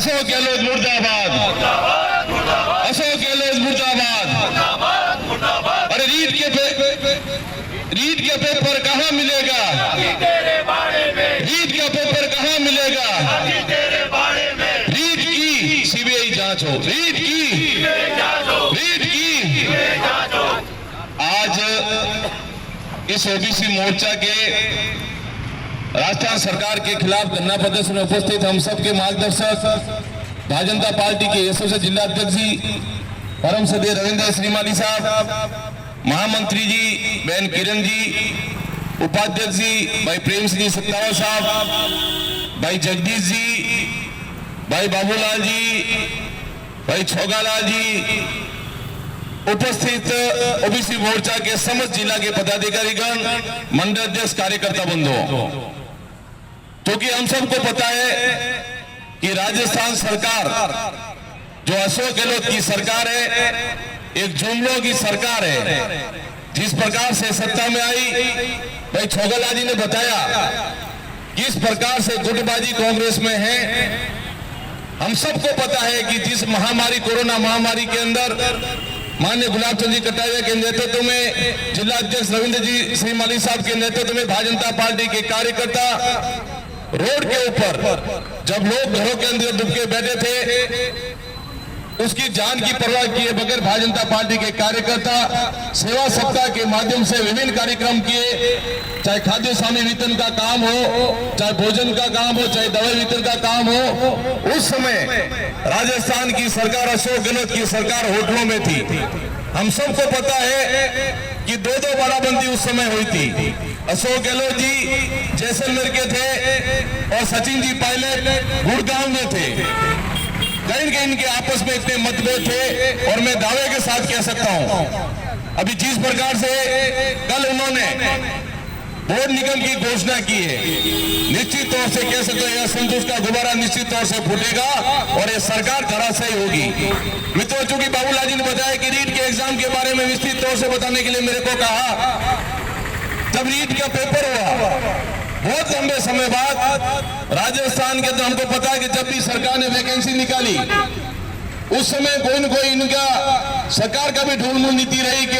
अशोक गहलोत मुर्दाबाद, अशोक गहलोत मुर्दाबाद। अरे रीट के पेपर कहाँ मिलेगा? रीट का पेपर कहाँ मिलेगा? रीट की सीबीआई जांच हो, रीट की। आज इस ओबीसी मोर्चा के राजस्थान सरकार के खिलाफ धरना प्रदर्शन में उपस्थित हम सबके मार्गदर्शक भारतीय जनता पार्टी के एसोसिएशन जिला अध्यक्ष जी परम सदय रविंद्र श्रीमाली साहब, महामंत्री जी बहन किरण जी, उपाध्यक्ष जी भाई प्रेम सिंह सत्तावा साहब, भाई जगदीश जी, भाई बाबूलाल जी, भाई छोगालाल जी, उपस्थित ओबीसी मोर्चा के समस्त जिला के पदाधिकारीगण, मंडल अध्यक्ष, कार्यकर्ता बंधुओं, क्योंकि हम सबको पता है कि राजस्थान सरकार जो अशोक गहलोत की सरकार है, एक जुमलों की सरकार है। जिस प्रकार से सत्ता में आई, भाई छोगालाल जी ने बताया किस प्रकार से गुटबाजी कांग्रेस में है। हम सबको पता है कि जिस महामारी कोरोना महामारी के अंदर माननीय गुलाब चंद जी कटारिया के नेतृत्व में, जिला अध्यक्ष रविंद्र जी श्रीमाली साहब के नेतृत्व में भारतीय जनता पार्टी के कार्यकर्ता रोड के ऊपर जब लोग घरों के अंदर दुबके बैठे थे, उसकी जान की परवाह किए बगैर भारतीय जनता पार्टी के कार्यकर्ता सेवा सप्ताह के माध्यम से विभिन्न कार्यक्रम किए, चाहे खाद्य सामग्री वितरण का काम हो, चाहे भोजन का काम हो, चाहे दवाई वितरण का काम हो। उस समय राजस्थान की सरकार, अशोक गहलोत की सरकार होटलों में थी। हम सबको पता है कि दो बाड़ाबंदी उस समय हुई थी। अशोक गहलोत जी जैसलमेर के थे और सचिन जी पायलट गुड़गांव में थे। कहीं इनके आपस में इतने मतभेद थे और मैं दावे के साथ कह सकता हूं, अभी जिस प्रकार से कल उन्होंने बोर्ड निगम की घोषणा की है, निश्चित तौर से कह सकते हैं असंतोष का गुब्बारा निश्चित तौर से फूटेगा और ये सरकार धराशायी होगी। मित्रों, चूंकि बाबूलाल जी ने बताया कि रीट के एग्जाम के बारे में विस्तृत तौर से बताने के लिए मेरे को कहा, जब रीट का पेपर हुआ बहुत लंबे समय बाद राजस्थान के अंदर, हमको पता है कि जब भी सरकार ने वैकेंसी निकाली उस समय कोई न कोई इनका सरकार का भी ढूंढ नीति रही कि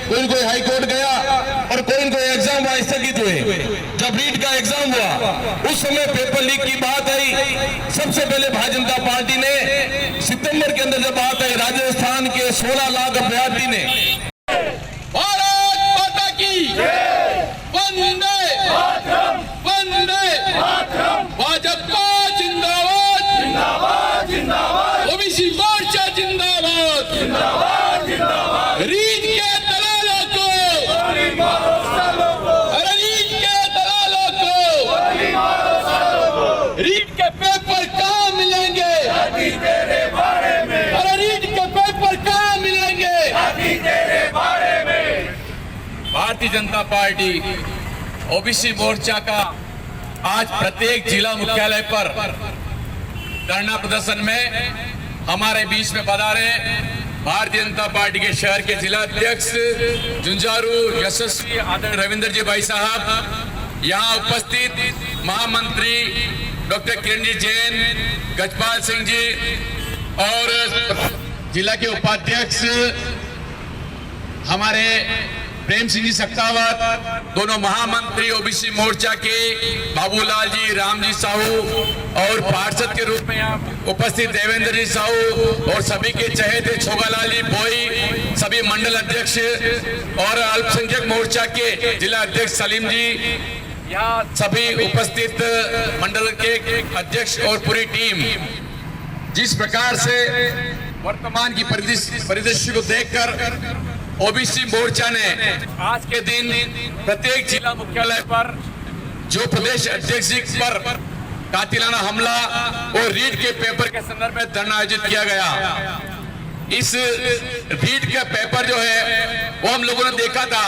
कोई न कोई हाई कोर्ट गया और कोई न कोई एग्जाम स्थगित हुए। जब रीट का एग्जाम हुआ उस समय पेपर लीक की बात आई। सबसे पहले भारतीय जनता पार्टी ने सितंबर के अंदर जब बात आई, राजस्थान के 16 लाख अभ्यर्थी ने भारत माता की वंदे भाजपा जिंदाबाद, जिंदाबाद जिंदाबाद, ओबीसी मोर्चा जिंदाबाद, जिंदाबाद जिंदाबाद। रीट के दलालों को गोली मारो सालों को, अरे रीट के दलालों को गोली मारो सालों को। रीट के पेपर कहाँ मिलेंगे? अभी तेरे बारे में। अरे रीट के पेपर कहाँ मिलेंगे? अभी तेरे बारे में। भारतीय जनता पार्टी ओबीसी मोर्चा का आज प्रत्येक जिला मुख्यालय पर धरना प्रदर्शन में हमारे बीच में पधारे भारतीय जनता पार्टी के शहर के जिला अध्यक्ष झुंझारू यशस्वी आदरणीय रविंद्र जी भाई साहब, यहाँ उपस्थित महामंत्री डॉक्टर किरण जी जैन, गजपाल सिंह जी और जिला के उपाध्यक्ष हमारे प्रेम सिंह जी सत्तावत, दोनों महामंत्री ओबीसी मोर्चा के बाबूलाल जी, राम जी साहू और पार्षद के रूप में यहाँ उपस्थित देवेंद्र जी साहू और सभी के चहेते छोगालाल जी बोई, सभी मंडल अध्यक्ष और अल्पसंख्यक मोर्चा के जिला अध्यक्ष सलीम जी, यहाँ सभी उपस्थित मंडल के अध्यक्ष और पूरी टीम। जिस प्रकार से वर्तमान की परिदृश्य को देखकर ओबीसी मोर्चा ने आज के दिन प्रत्येक जिला मुख्यालय पर जो प्रदेश अध्यक्ष जी पर कातिलाना हमला और रीट के पेपर के संदर्भ में धरना आयोजित किया गया। इस रीट का पेपर जो है वो हम लोगों ने देखा था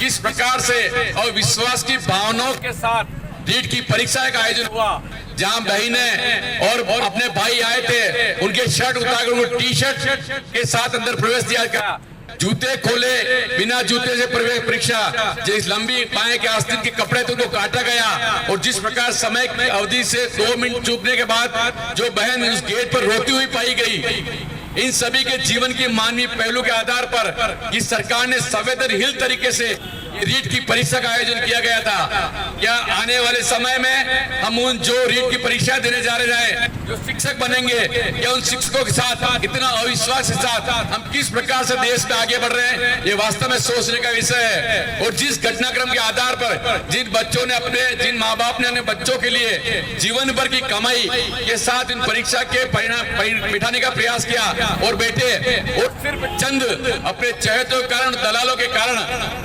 किस प्रकार से और विश्वास की भावनाओं के साथ रीट की परीक्षा का आयोजन हुआ, जहां बहनें और अपने भाई आए थे, उनके शर्ट उतारकर उनको टी शर्ट के साथ अंदर प्रवेश दिया गया, जूते खोले, बिना जूते से प्रवेश परीक्षा, जिस लंबी पाए के आस्तीन के कपड़े थे उनको काटा गया, और जिस प्रकार समय की अवधि से 2 मिनट चूकने के बाद जो बहन उस गेट पर रोती हुई पाई गई, इन सभी के जीवन के मानवीय पहलू के आधार पर इस सरकार ने संवेदनशील तरीके से रीट की परीक्षा का आयोजन किया गया था। क्या आने वाले समय में हम उन जो रीट की परीक्षा देने जा रहे हैं, जो शिक्षक बनेंगे, या उन शिक्षकों के साथ इतना अविश्वास के साथ हम किस प्रकार से देश में आगे बढ़ रहे हैं, ये वास्तव में सोचने का विषय है। और जिस घटनाक्रम के आधार पर जिन बच्चों ने जिन माँ बाप ने अपने बच्चों के लिए जीवन भर की कमाई के साथ इन परीक्षा के परिणाम बिठाने का प्रयास किया, और बेटे और सिर्फ चंद अपने चहेतों के कारण, दलालों के कारण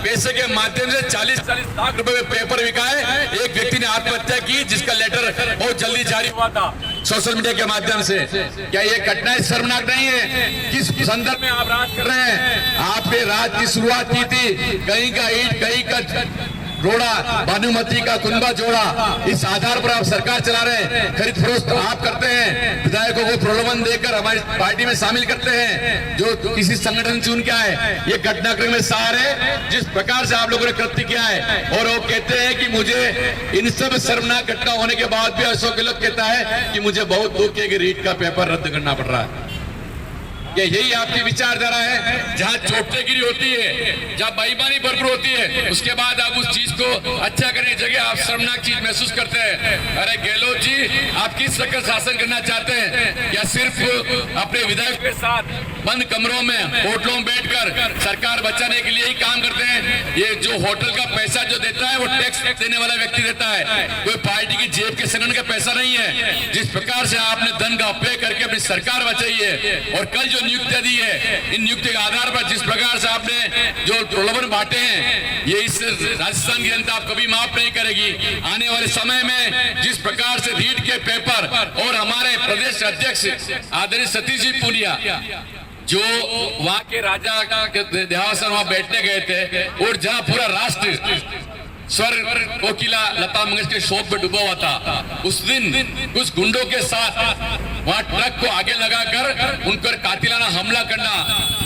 पैसे के माध्यम से 40-40 लाख रुपए में पेपर बिकाए। एक व्यक्ति ने आत्महत्या की, जिसका लेटर बहुत जल्दी जारी हुआ था सोशल मीडिया के माध्यम से। क्या ये घटनाएं शर्मनाक नहीं है? किस संदर्भ में आप राज कर रहे हैं? आपने राज की शुरुआत की थी, कहीं का ईंट कहीं का रोड़ा, भानुमती का कुंबा जोड़ा, इस आधार पर आप सरकार चला रहे हैं। खरीद फरोख्त आप करते हैं, विधायकों को प्रलोभन देकर हमारी पार्टी में शामिल करते हैं जो किसी संगठन से उनके आए। ये घटनाक्रम में सार है जिस प्रकार से आप लोगों ने कृत्य किया है। और वो कहते हैं कि मुझे इन सब शर्मनाक घटना होने के बाद भी अशोक गहलोत कहता है कि मुझे बहुत दुख है कि रीट का पेपर रद्द करना पड़ रहा है। यही आपकी विचारधारा है? जहाँ चोटगिरी होती है, जहाँ बेईमानी भरपूर होती है, उसके बाद आप उस चीज को अच्छा करने की जगह आप शर्मनाक चीज महसूस करते हैं। अरे गहलोत जी, आप किस तरह शासन करना चाहते हैं? या सिर्फ अपने विधायक के साथ बंद कमरों में, होटलों में बैठकर सरकार बचाने के लिए ही काम करते हैं? ये जो होटल का पैसा जो देता है वो टैक्स देने वाला व्यक्ति देता है, कोई पार्टी की जेब के संगठन का पैसा नहीं है। जिस प्रकार से आपने धन का अपव्यय करके अपनी सरकार बचाई है, और कल जो नियुक्ति दी है, इन नियुक्ति के आधार पर जिस प्रकार से आपने जो प्रलोभन बांटे हैं, ये इस राजस्थान की जनता आप कभी माफ नहीं करेगी। आने वाले समय में जिस प्रकार से रीट के पेपर, और हमारे प्रदेश अध्यक्ष आदरणीय सतीश जी पूनिया जो वहां के राजा के देहासन वहां बैठने गए थे, और जहां पूरा राष्ट्र स्वर कोकिला लता मंगेशकर के शोक में डूबा हुआ था, उस दिन कुछ गुंडों के साथ वहां ट्रक को आगे लगाकर उन पर कातिलाना हमला करना,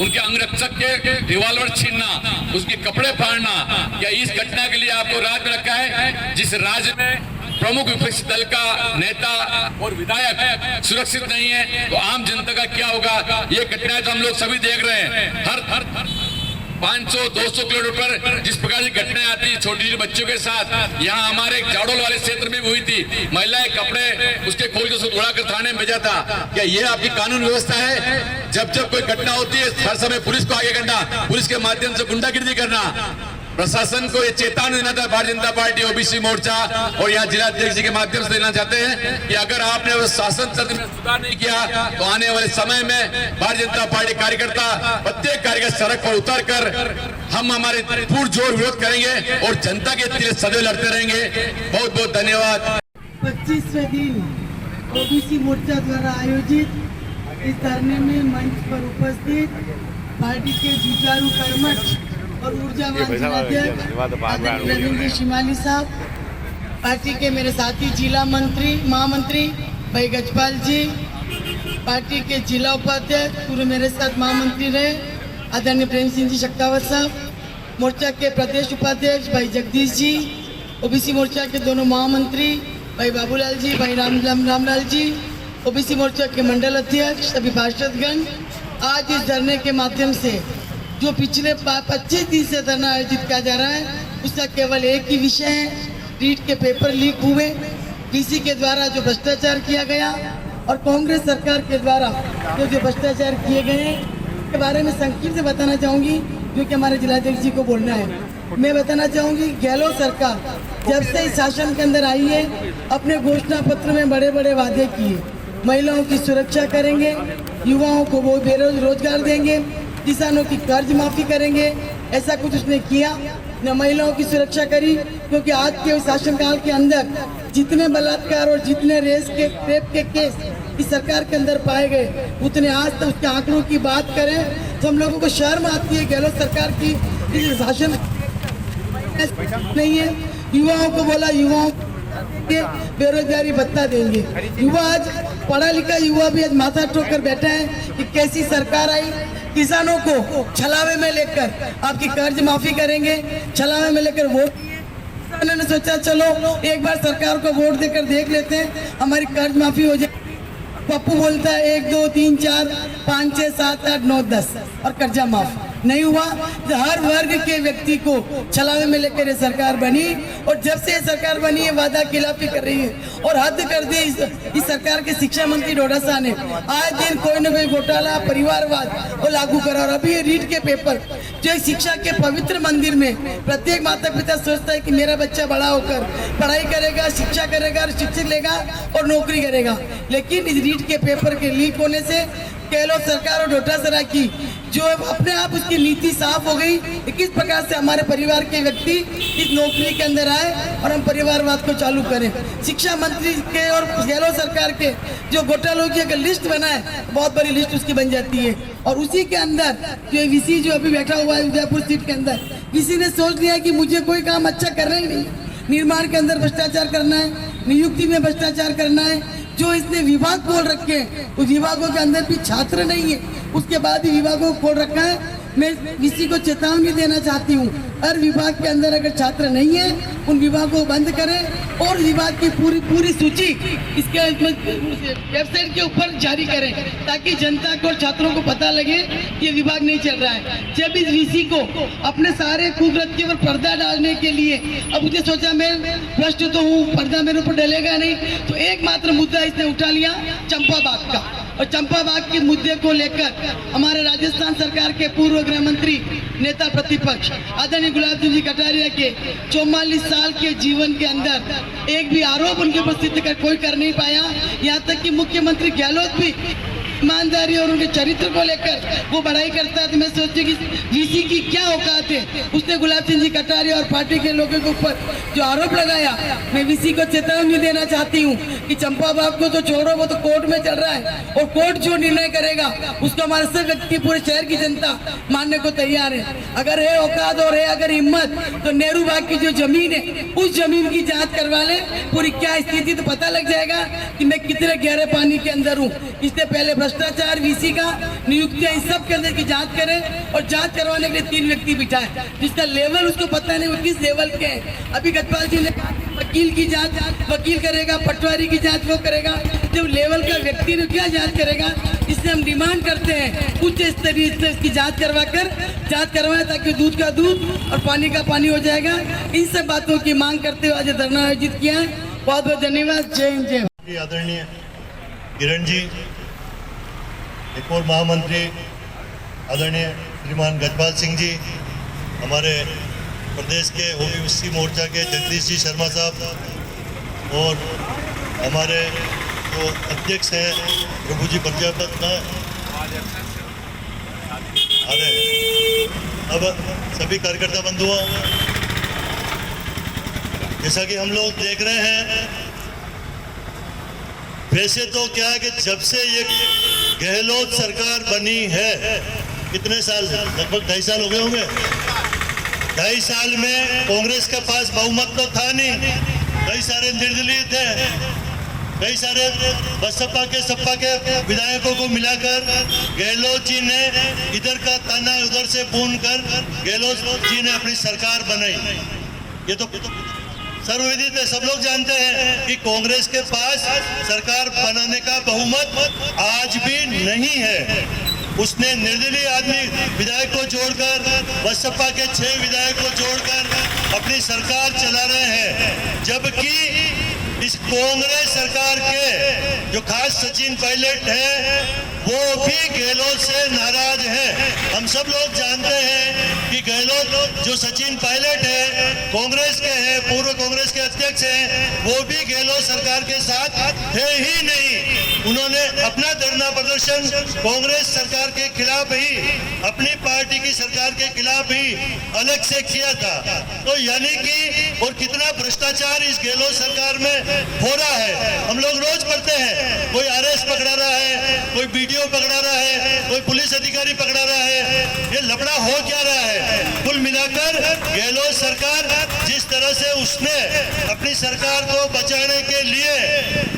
उनके अंगरक्षक के रिवॉल्वर छीनना, उसके कपड़े फाड़ना, क्या इस घटना के लिए आपको राज्य में रखा है? जिस राज्य में प्रमुख विपक्षी दल का नेता और विधायक सुरक्षित नहीं है, तो आम जनता का क्या होगा? ये घटनाएं तो हम लोग सभी देख रहे हैं। हर 500-200 किलोमीटर पर जिस प्रकार की घटनाएं आती है छोटी छोटी बच्चों के साथ, यहाँ हमारे जाडोल वाले क्षेत्र में भी हुई थी। महिलाएं कपड़े उसके खोल के उसको उड़ाकर थाने में भेजा था। क्या ये आपकी कानून व्यवस्था है? जब जब कोई घटना होती है हर समय पुलिस को आगे करना, पुलिस के माध्यम से गुंडागिर्दी करना। प्रशासन को ये चेतावनी देना था भारतीय जनता पार्टी, ओबीसी मोर्चा और यहाँ जिला अध्यक्ष जी के माध्यम से देना चाहते हैं कि अगर आपने उस शासन तंत्र में सुधार नहीं किया, तो आने वाले समय में भारतीय जनता पार्टी कार्यकर्ता प्रत्येक कार्यकर्ता सड़क पर उतर कर हम हमारे पुरजोर विरोध करेंगे और जनता के लिए सदैव लड़ते रहेंगे। बहुत बहुत धन्यवाद। 25वें दिन ओबीसी मोर्चा द्वारा आयोजित इस धरने में मंच पर उपस्थित पार्टी के जुझारू कर्मठ और ऊर्जावान जिलाध्यक्ष रविंद्र शिमाली साहब, पार्टी के मेरे साथी जिला मंत्री महामंत्री भाई गजपाल जी, पार्टी के जिला उपाध्यक्ष पूरे मेरे साथ महामंत्री रहे आदरणीय प्रेम सिंह जी शक्तावत साहब, मोर्चा के प्रदेश उपाध्यक्ष भाई जगदीश जी, ओबीसी मोर्चा के दोनों महामंत्री भाई बाबूलाल जी भाई रामलाल जी, ओबीसी मोर्चा के मंडल अध्यक्ष सभी पार्षदगण, आज इस धरने के माध्यम से जो पिछले 25 दिन से धरना आयोजित किया जा रहा है, उसका केवल एक ही विषय है, रीट के पेपर लीक हुए, डीसी के द्वारा जो भ्रष्टाचार किया गया और कांग्रेस सरकार के द्वारा जो भ्रष्टाचार किए गए हैं के बारे में संक्षिप्त से बताना चाहूँगी, जो कि हमारे जिलाध्यक्ष जी को बोलना है। मैं बताना चाहूँगी, गहलोत सरकार जब से इस शासन के अंदर आई है, अपने घोषणा पत्र में बड़े बड़े वादे किए, महिलाओं की सुरक्षा करेंगे, युवाओं को वो बेरोजगार देंगे, किसानों की कर्ज माफी करेंगे, ऐसा कुछ उसने किया न महिलाओं की सुरक्षा करी। क्योंकि आज के शासनकाल के अंदर जितने बलात्कार और जितने रेप के केस इस सरकार के अंदर पाए गए, उतने आज तक उसके आंकड़ों की बात करें तो हम लोगों को शर्म आती है। गहलोत सरकार की इस शासन नहीं है। युवाओं को बोला युवाओं के बेरोजगारी भत्ता देंगे, युवा आज पढ़ा लिखा युवा भी आज माथा ठोक कर बैठा है कि कैसी सरकार आई, किसानों को छलावे में लेकर आपकी कर्ज माफी करेंगे, छलावे में लेकर वोट किए। उन्होंने सोचा चलो एक बार सरकार को वोट देकर देख लेते हैं, हमारी कर्ज माफी हो जाए। पप्पू बोलता है 1 2 3 4 5 6 7 8 9 10 और कर्जा माफ नहीं हुआ। तो हर वर्ग के व्यक्ति को छलावे में लेकर ये सरकार बनी, और जब से ये सरकार बनी है वादा खिलाफी कर रही है और हद कर दी इस सरकार के शिक्षा मंत्री डोडासा ने। आए दिन कोई न कोई घोटाला परिवारवाद वो लागू करा। और अभी ये रीट के पेपर जो एक शिक्षा के पवित्र मंदिर में प्रत्येक माता पिता सोचता है कि मेरा बच्चा बड़ा होकर पढ़ाई करेगा, शिक्षा करेगा, शिक्षक लेगा और नौकरी करेगा, लेकिन इस रीट के पेपर के लीक होने से गहलोत सरकार और डोटासरा की जो अपने आप उसकी नीति साफ हो गई कि किस प्रकार से हमारे परिवार के व्यक्ति इस नौकरी के अंदर आए और हम परिवारवाद को चालू करें। शिक्षा मंत्री के और गहलोत सरकार के जो घोटालों की अगर लिस्ट बनाए, बहुत बड़ी लिस्ट उसकी बन जाती है। और उसी के अंदर जो वीसी जो अभी बैठा हुआ है उदयपुर सीट के अंदर, वीसी ने सोच लिया कि मुझे कोई काम अच्छा करना ही नहीं, निर्माण के अंदर भ्रष्टाचार करना है, नियुक्ति में भ्रष्टाचार करना है। जो इसने विभाग खोल रखे हैं उस विभागों के अंदर भी छात्र नहीं है, उसके बाद ही विभागों को खोल रखा है। मैं किसी को चेतावनी देना चाहती हूँ, हर विभाग के अंदर अगर छात्र नहीं है उन विभागों को बंद करें और विभाग की पूरी सूची इसके वेबसाइट के ऊपर जारी करें, ताकि जनता को और छात्रों को पता लगे ये विभाग नहीं चल रहा है। जब इस वीसी को अपने सारे कुकृत्य पर पर्दा डालने के लिए अब मुझे सोचा मैं भ्रष्ट तो हूँ, पर्दा मेरे ऊपर डलेगा नहीं, तो एकमात्र मुद्दा इसने उठा लिया चंपा बाग का। और चंपा बाग के मुद्दे को लेकर हमारे राजस्थान सरकार के पूर्व गृह मंत्री नेता प्रतिपक्ष आदरणीय गुलाब सिंह जी कटारिया के 44 साल के जीवन के अंदर एक भी आरोप उनके ऊपर सिद्ध कर कोई कर नहीं पाया। यहाँ तक कि मुख्यमंत्री गहलोत भी ईमानदारी और उनके चरित्र को लेकर वो बढ़ाई करता है। तो मैं सोचती कि वीसी की क्या औकात है, उसने गुलाब सिंह जी कटारिया और पार्टी के लोगों के ऊपर जो आरोप लगाया, मैं वीसी को चेतावनी देना चाहती हूँ कि चंपा बाग को तो छोड़ो, वो तो कोर्ट में चल रहा है और कोर्ट जो निर्णय करेगा उसको हमारे सब व्यक्ति पूरे शहर की जनता मानने को तैयार है। अगर है औकात और है अगर हिम्मत तो नेहरू बाग की जो जमीन है उस जमीन की जाँच करवा ले, पूरी क्या स्थिति तो पता लग जाएगा कि मैं कितने गहरे पानी के अंदर हूँ। इससे पहले भ्रष्टाचार, वीसी का नियुक्तियां, इस सब के अंदर की जांच करें और जांच करवाने के लिए 3 व्यक्ति बिठाए जिसका लेवल उसको पता नहीं वो किस लेवल के हैं। अभी गजपाल जी ने कहा वकील की जांच वकील करेगा, पटवारी की जांच वो करेगा, जब लेवल का व्यक्ति ने क्या जांच करेगा। इसलिए हम डिमांड करते हैं उच्च स्तरीय से इसकी जांच करवाएं ताकि दूध का दूध और पानी का पानी हो जाएगा। इन सब बातों की मांग करते हुए आज धरना आयोजित किया है। बहुत बहुत धन्यवाद। जय हिंद, जय भारत। आदरणीय किरण जी, एक और महामंत्री आदरणीय श्रीमान गजपाल सिंह जी, हमारे प्रदेश के ओबीसी मोर्चा के जगदीश जी शर्मा साहब और हमारे जो अध्यक्ष हैं प्रभु जी प्रजापति, अरे अब सभी कार्यकर्ता बंधुओं, जैसा कि हम लोग देख रहे हैं, वैसे तो क्या है कि जब से ये गहलोत सरकार बनी है, कितने साल, लगभग 2.5 साल हो गए होंगे। 2.5 साल में कांग्रेस के पास बहुमत तो था नहीं, कई सारे निर्दलीय थे, कई सारे बसपा के सपा के विधायकों को मिलाकर गहलोत जी ने इधर का ताना उधर से पून कर गहलोत जी ने अपनी सरकार बनाई। ये तो सर्वविदित है, सब लोग जानते हैं कि कांग्रेस के पास सरकार बनाने का बहुमत आज भी नहीं है। उसने निर्दलीय आदमी विधायक को जोड़कर, बसपा के 6 विधायक को जोड़कर अपनी सरकार चला रहे हैं, जबकि इस कांग्रेस सरकार के जो खास सचिन पायलट है वो भी गहलोत से नाराज है। हम सब लोग जानते हैं कि गहलोत जो सचिन पायलट है कांग्रेस के हैं, पूर्व कांग्रेस के अध्यक्ष हैं, वो भी गहलोत सरकार के साथ है ही नहीं। उन्होंने अपना धरना प्रदर्शन कांग्रेस सरकार के खिलाफ ही, अपनी पार्टी की सरकार के खिलाफ ही अलग से किया था। तो यानी कि और कितना भ्रष्टाचार इस गहलोत सरकार में हो रहा है, हम लोग रोज पढ़ते हैं। कोई आरएस पकड़ा रहा है, कोई बीडीओ पकड़ा रहा है, कोई पुलिस अधिकारी पकड़ा रहा है। ये लफड़ा हो क्या रहा है? कुल मिलाकर गहलोत सरकार जिस तरह से उसने अपनी सरकार को बचाने के लिए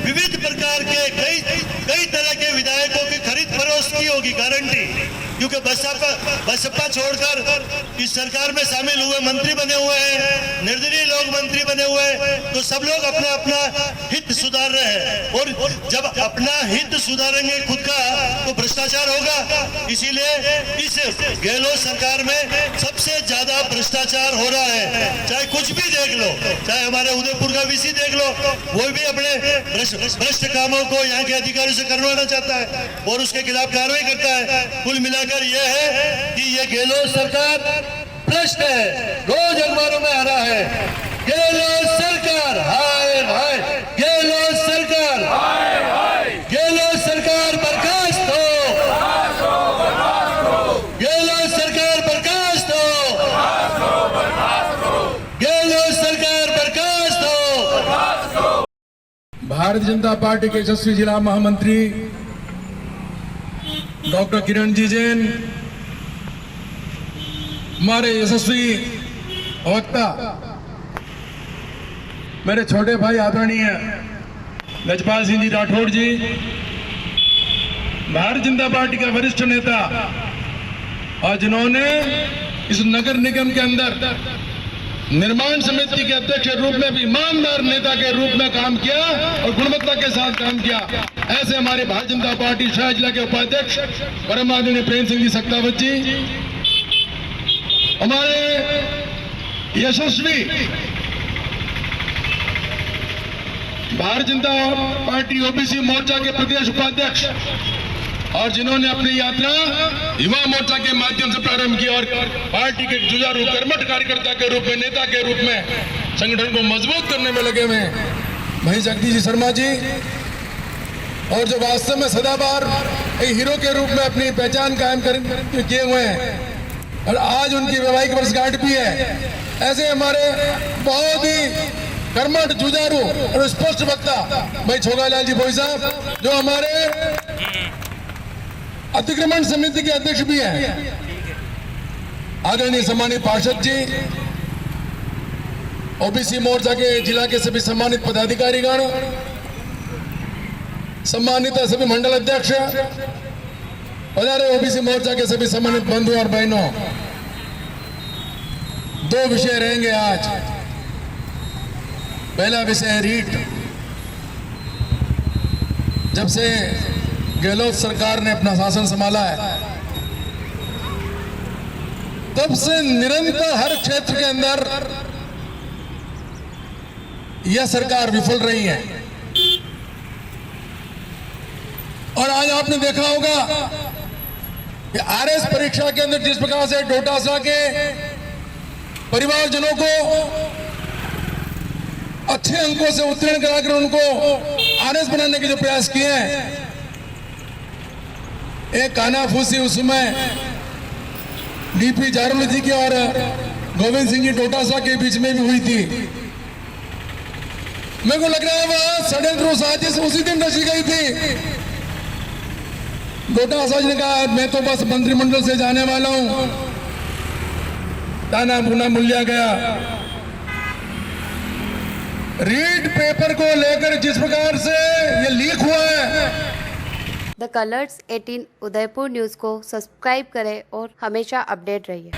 विविध प्रकार के कई तरह के विधायकों की खरीद फरोख्त पक्की होगी, गारंटी। क्योंकि बसपा छोड़कर इस सरकार में शामिल हुए मंत्री बने हुए हैं, निर्दलीय लोग मंत्री बने हुए हैं, तो सब लोग अपना अपना हित सुधार रहे हैं। और जब अपना हित सुधारेंगे खुद का तो भ्रष्टाचार होगा। इसीलिए इस गहलोत सरकार में सबसे ज्यादा भ्रष्टाचार हो रहा है। चाहे कुछ भी देख लो, चाहे हमारे उदयपुर का वीसी देख लो, वो भी अपने भ्रष्ट कामों को यहाँ के अधिकारियों से करवाना चाहता है और उसके खिलाफ कार्रवाई करता है। कुल मिलाकर यह है कि ये गहलोत सरकार भ्रष्ट है, रोज अखबारों में आ रहा है गहलोत सरकार, हाय हाय गहलोत सरकार, हाय हाय गहलोत सरकार बर्खास्त हो, गहलोत सरकार बर्खास्त हो, गहलोत सरकार बर्खास्त हो। भारतीय जनता पार्टी के यशस्वी जिला महामंत्री डॉक्टर किरण जी जैन, हमारे यशस्वी वक्ता मेरे छोटे भाई आदरणीय लजपाल सिंह जी राठौड़ जी, भारतीय जनता पार्टी का वरिष्ठ नेता और जिन्होंने इस नगर निगम के अंदर निर्माण समिति के अध्यक्ष के रूप में भी ईमानदार नेता के रूप में काम किया और गुणवत्ता के साथ काम किया, ऐसे हमारे भारतीय जनता पार्टी शाह जिला के उपाध्यक्ष परम आदरणीय प्रेम सिंह जी सक्तावत जी, हमारे यशस्वी भारतीय जनता पार्टी ओबीसी मोर्चा के प्रदेश उपाध्यक्ष और जिन्होंने अपनी यात्रा युवा मोर्चा के माध्यम से प्रारंभ की और पार्टी के जुझारू कर्मठ कार्यकर्ता के रूप में, नेता के रूप में संगठन को मजबूत करने में लगे हुए हैं भाई जगदीश जी शर्मा जी, और जो वास्तव में सदाबहार एक हीरो के रूप में अपनी पहचान कायम किए हुए हैं और आज उनकी वैवाहिक वर्षगांठ भी है। ऐसे हमारे बहुत ही कर्मठ, जुझारू और स्पष्ट वक्ता भाई छोगालाल जी भोई साहब, जो हमारे अतिक्रमण समिति के अध्यक्ष भी हैं, आदरणीय सम्मानित पार्षद जी, ओबीसी मोर्चा के जिला के सभी सम्मानित पदाधिकारीगण, सम्मानित सभी मंडल अध्यक्ष, पधारे ओबीसी मोर्चा के सभी सम्मानित बंधु और बहनों, दो विषय रहेंगे आज। पहला विषय है रीट। जब से गहलोत सरकार ने अपना शासन संभाला है तब से निरंतर हर क्षेत्र के अंदर यह सरकार विफल रही है। और आज आपने देखा होगा कि आरएस परीक्षा के अंदर जिस प्रकार से डोटासरा के परिवारजनों को अच्छे अंकों से उत्तीर्ण कराकर उनको आरएस बनाने के जो प्रयास किए हैं, एक कानाफूसी उसमें डीपी जारोली जी की और गोविंद सिंह जी डोटासरा के बीच में भी हुई थी। मेरे को लग रहा है वह षड्यंत्र साजिश उसी दिन रची गई थी। डोटासरा जी ने कहा मैं तो बस मंत्रिमंडल से जाने वाला हूं, ताना बुना मूल्या गया। रीड पेपर को लेकर जिस प्रकार से ये लीक हुआ है, द कलर्स 18 उदयपुर न्यूज़ को सब्सक्राइब करें और हमेशा अपडेट रहिए।